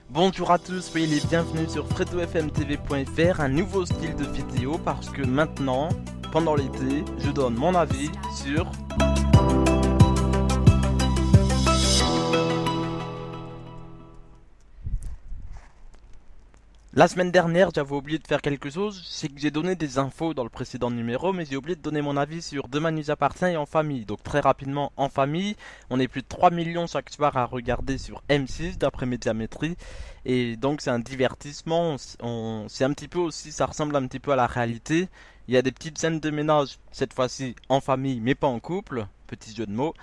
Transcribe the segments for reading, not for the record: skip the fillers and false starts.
Bonjour à tous, soyez les bienvenus sur fredofmtv.fr, un nouveau style de vidéo parce que maintenant, pendant l'été, je donne mon avis sur... La semaine dernière, j'avais oublié de faire quelque chose, c'est que j'ai donné des infos dans le précédent numéro, mais j'ai oublié de donner mon avis sur Demain nous appartient et En famille. Donc très rapidement, En famille, on est plus de 3 millions chaque soir à regarder sur M6 d'après Médiamétrie. Et donc c'est un divertissement, c'est un petit peu aussi, ça ressemble un petit peu à la réalité. Il y a des petites scènes de ménage, cette fois-ci en famille, mais pas en couple, petit jeu de mots.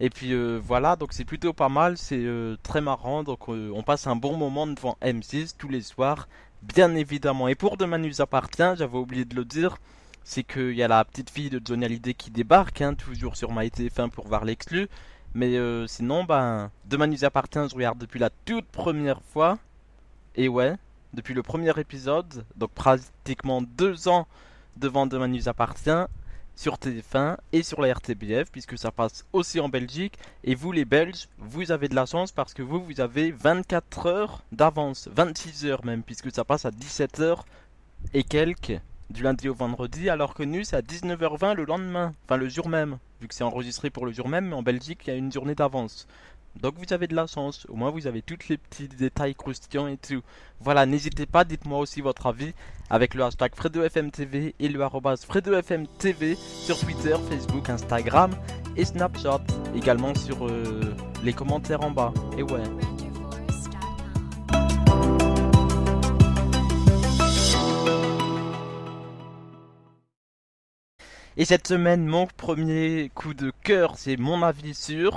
Et puis voilà, donc c'est plutôt pas mal, c'est très marrant, donc on passe un bon moment devant M6 tous les soirs, bien évidemment. Et pour Demain nous appartient, j'avais oublié de le dire, c'est qu'il y a la petite fille de Johnny Hallyday qui débarque, hein, toujours sur MyTF1 pour voir l'exclu. Mais sinon, Demain nous appartient, je regarde depuis la toute première fois, et ouais, depuis le premier épisode, donc pratiquement 2 ans devant Demain nous appartient. Sur TF1 et sur la RTBF puisque ça passe aussi en Belgique. Et vous les Belges, vous avez de la chance parce que vous avez 24 heures d'avance, 26 heures même, puisque ça passe à 17 heures et quelques du lundi au vendredi, alors que nous c'est à 19h20 le lendemain, enfin le jour même, vu que c'est enregistré pour le jour même, mais en Belgique il y a une journée d'avance. Donc vous avez de la chance, au moins vous avez tous les petits détails croustillants et tout. Voilà, n'hésitez pas, dites-moi aussi votre avis avec le hashtag FredoFMTV et le arrobase FredoFMTV sur Twitter, Facebook, Instagram et Snapchat. Également sur les commentaires en bas. Et ouais. Et cette semaine, mon premier coup de cœur, c'est mon avis sur...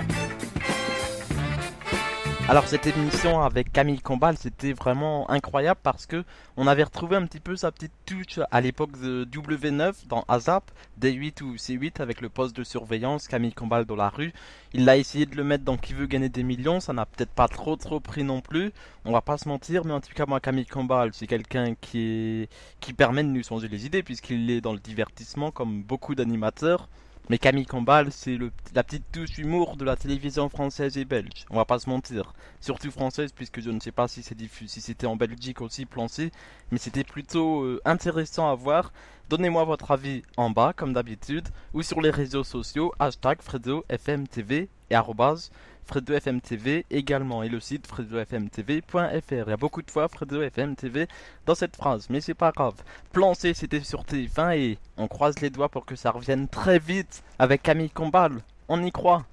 Alors cette émission avec Camille Combal, c'était vraiment incroyable parce que on avait retrouvé un petit peu sa petite touche à l'époque de W9 dans ASAP, D8 ou C8 avec le poste de surveillance, Camille Combal dans la rue. Il a essayé de le mettre dans Qui veut gagner des millions, ça n'a peut-être pas trop pris non plus, on va pas se mentir, mais en tout cas moi Camille Combal c'est quelqu'un qui permet de nous changer les idées puisqu'il est dans le divertissement comme beaucoup d'animateurs. Mais Camille Combal, c'est la petite touche humour de la télévision française et belge. On va pas se mentir. Surtout française, puisque je ne sais pas si c'est diffusé, si c'était en Belgique aussi, plan C. Mais c'était plutôt intéressant à voir. Donnez-moi votre avis en bas, comme d'habitude, ou sur les réseaux sociaux, hashtag FredoFMTV et arrobase FredoFMTV également, et le site fredofmtv.fr. Il y a beaucoup de fois FredoFMTV dans cette phrase, mais c'est pas grave. Plan C, c'était sur TF1 et on croise les doigts pour que ça revienne très vite avec Camille Combal. On y croit.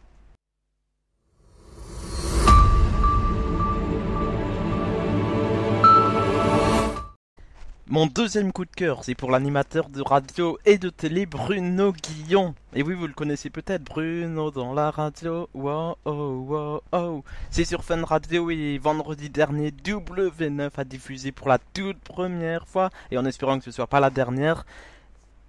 Mon deuxième coup de cœur, c'est pour l'animateur de radio et de télé Bruno Guillon. Et oui, vous le connaissez peut-être, Bruno dans la radio. Wow, oh, wow, oh. C'est sur Fun Radio et vendredi dernier, W9 a diffusé pour la toute première fois, et en espérant que ce soit pas la dernière,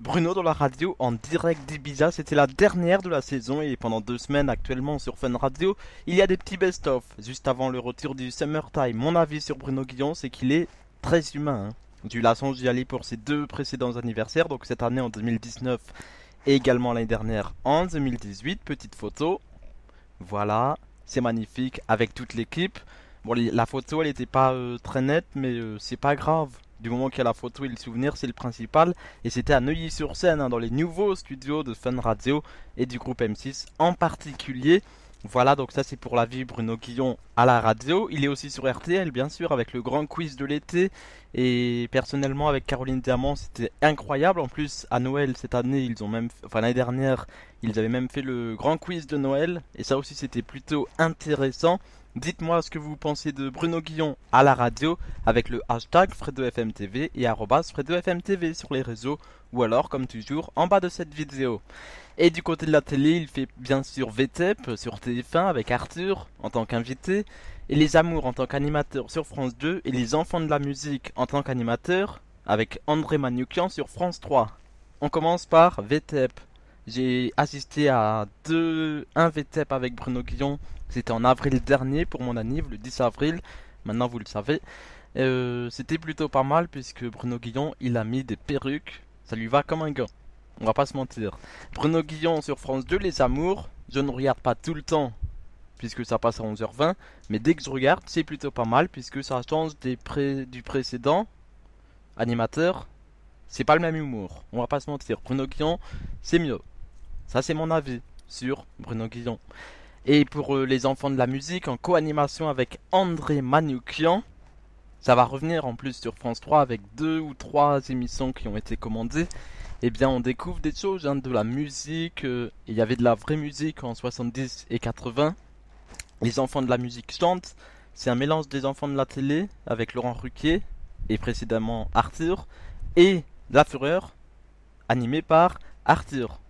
Bruno dans la radio en direct d'Ibiza. C'était la dernière de la saison et pendant 2 semaines actuellement sur Fun Radio, il y a des petits best-of. Juste avant le retour du Summertime, mon avis sur Bruno Guillon, c'est qu'il est très humain, hein. J'ai eu la chance d'y aller pour ses 2 précédents anniversaires, donc cette année en 2019 et également l'année dernière en 2018. Petite photo, voilà, c'est magnifique avec toute l'équipe. Bon, la photo elle n'était pas très nette, mais c'est pas grave. Du moment qu'il y a la photo et le souvenir, c'est le principal. Et c'était à Neuilly-sur-Seine, hein, dans les nouveaux studios de Fun Radio et du groupe M6 en particulier. Voilà, donc ça c'est pour la vie Bruno Guillon à la radio. Il est aussi sur RTL, bien sûr, avec le grand quiz de l'été. Et personnellement, avec Caroline Diamant, c'était incroyable. En plus, à Noël cette année, ils ont même, enfin l'année dernière, ils avaient même fait le grand quiz de Noël. Et ça aussi, c'était plutôt intéressant. Dites-moi ce que vous pensez de Bruno Guillon à la radio avec le hashtag FredoFMTV et arrobas FredoFMTV sur les réseaux ou alors, comme toujours, en bas de cette vidéo. Et du côté de la télé, il fait bien sûr VTEP sur TF1 avec Arthur en tant qu'invité, et Les Amours en tant qu'animateur sur France 2, et Les Enfants de la musique en tant qu'animateur avec André Manoukian sur France 3. On commence par VTEP. J'ai assisté à un VTEP avec Bruno Guillon, c'était en avril dernier pour mon anniv, le 10 avril, maintenant vous le savez. C'était plutôt pas mal puisque Bruno Guillon, il a mis des perruques, ça lui va comme un gant. On va pas se mentir. Bruno Guillon sur France 2, Les Amours. Je ne regarde pas tout le temps puisque ça passe à 11h20. Mais dès que je regarde, c'est plutôt pas mal puisque ça change du précédent animateur. C'est pas le même humour. On va pas se mentir. Bruno Guillon, c'est mieux. Ça, c'est mon avis sur Bruno Guillon. Et pour les enfants de la musique, en co-animation avec André Manoukian. Ça va revenir en plus sur France 3 avec 2 ou 3 émissions qui ont été commandées. Eh bien, on découvre des choses, de la musique. Il y avait de la vraie musique en 70 et 80. Les enfants de la musique chantent. C'est un mélange des enfants de la télé avec Laurent Ruquier et précédemment Arthur. Et La Fureur, animé par Arthur.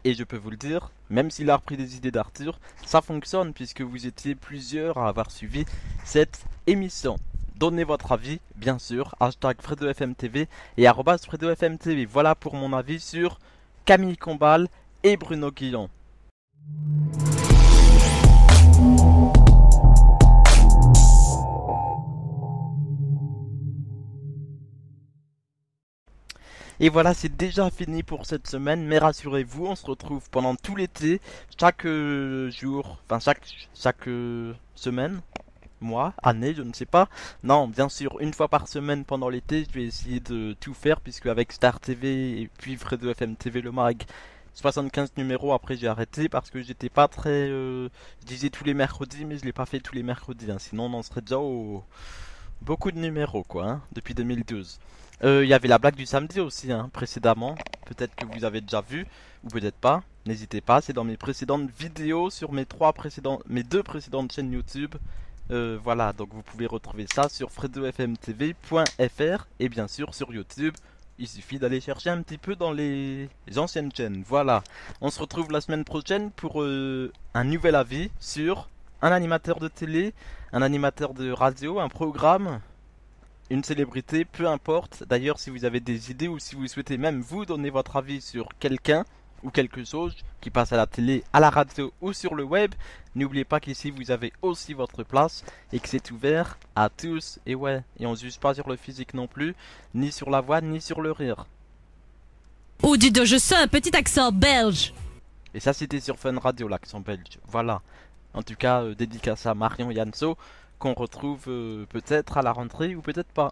Et je peux vous le dire, même s'il a repris des idées d'Arthur, ça fonctionne puisque vous étiez plusieurs à avoir suivi cette émission. Donnez votre avis, bien sûr, hashtag FredoFMTV et @FredoFMTV. Voilà pour mon avis sur Camille Combal et Bruno Guillon. Et voilà, c'est déjà fini pour cette semaine, mais rassurez-vous, on se retrouve pendant tout l'été, chaque jour, enfin chaque semaine, mois, année, je ne sais pas. Non, bien sûr, une fois par semaine pendant l'été, je vais essayer de tout faire, puisque avec Star TV et puis Fredo FM TV Le Mag, 75 numéros, après j'ai arrêté parce que j'étais pas très... je disais tous les mercredis, mais je l'ai pas fait tous les mercredis, sinon on en serait déjà au... beaucoup de numéros, quoi, depuis 2012. Il y avait la blague du samedi aussi, précédemment. Peut-être que vous avez déjà vu, ou peut-être pas. N'hésitez pas, c'est dans mes précédentes vidéos sur mes deux précédentes chaînes YouTube. Voilà, donc vous pouvez retrouver ça sur fredofmtv.fr et bien sûr sur YouTube. Il suffit d'aller chercher un petit peu dans les anciennes chaînes. Voilà, on se retrouve la semaine prochaine pour un nouvel avis sur un animateur de télé, un animateur de radio, un programme, une célébrité, peu importe. D'ailleurs, si vous avez des idées ou si vous souhaitez même vous donner votre avis sur quelqu'un ou quelque chose qui passe à la télé, à la radio ou sur le web, n'oubliez pas qu'ici vous avez aussi votre place et que c'est ouvert à tous. Et ouais, et on ne juge pas sur le physique non plus, ni sur la voix, ni sur le rire. Oh, dis donc, je sens un petit accent belge. Et ça, c'était sur Fun Radio, l'accent belge. Voilà. En tout cas, dédicace à Marion Yanso, qu'on retrouve peut-être à la rentrée ou peut-être pas.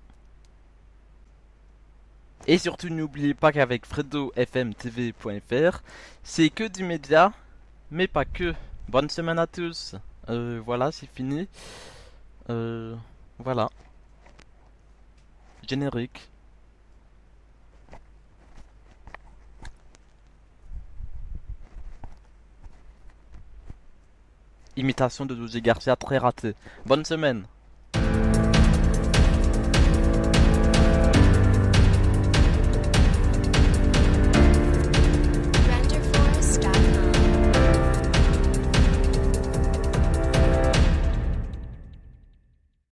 Et surtout n'oubliez pas qu'avec FredoFMTV.fr, c'est que du média, mais pas que. Bonne semaine à tous. Voilà, c'est fini. Voilà. Générique. Imitation de José Garcia très ratée. Bonne semaine.